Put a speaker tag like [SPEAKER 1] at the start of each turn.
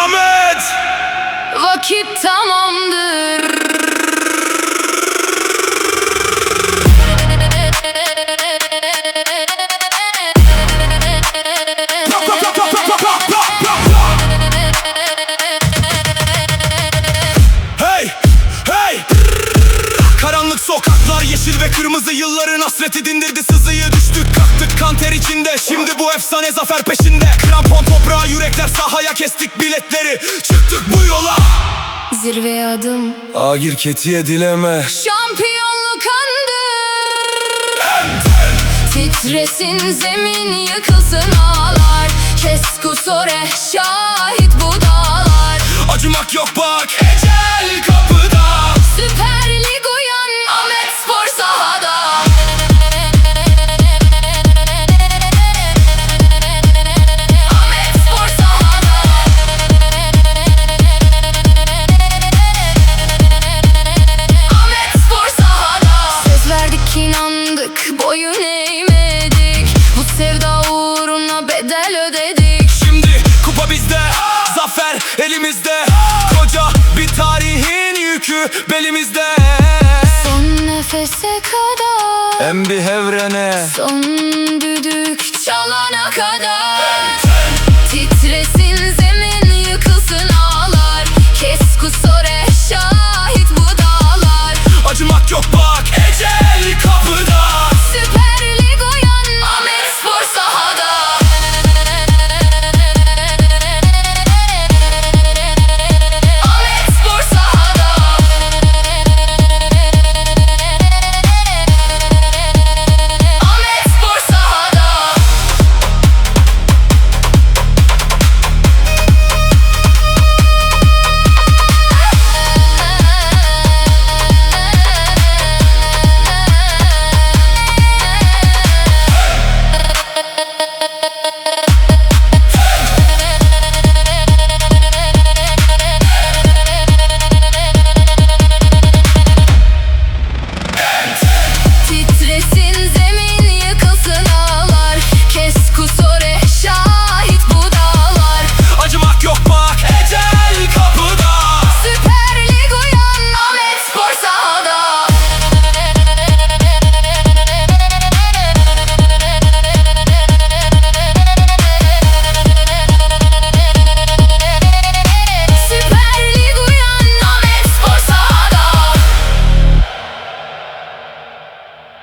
[SPEAKER 1] kıyamet.
[SPEAKER 2] Vakit tamamdır.
[SPEAKER 1] Karanlık sokaklar, yeşil ve kırmızı yılların hasreti dindirdi sızıyı. Düştük kalktık kan ter içinde, şimdi bu efsane zafer peşinde. Krampon toprağa, yürekler sahaya, kestik biletleri, çıktık bu yola.
[SPEAKER 2] Zirveye adım,
[SPEAKER 1] Agir ketiye dileme,
[SPEAKER 2] şampiyonluk andı. Titresin zemin, yıkılsın ağlar. Keskusore şahit bu dağlar.
[SPEAKER 1] Acımak yok bak, ecel kapıda.
[SPEAKER 2] Süper Lig uyan, Ahmet Spor sahada. Ahmet Spor sahada. Ahmet Spor sahada. Söz verdik, inandık, boyun eğmedik. Bu sevda uğruna bedel ödedik.
[SPEAKER 1] Şimdi kupa bizde, zafer elimizde. Koca bir tarihin yükü belimizde.
[SPEAKER 2] Son nefese kadar,
[SPEAKER 1] En bir evrene,
[SPEAKER 2] son düdük çalana kadar.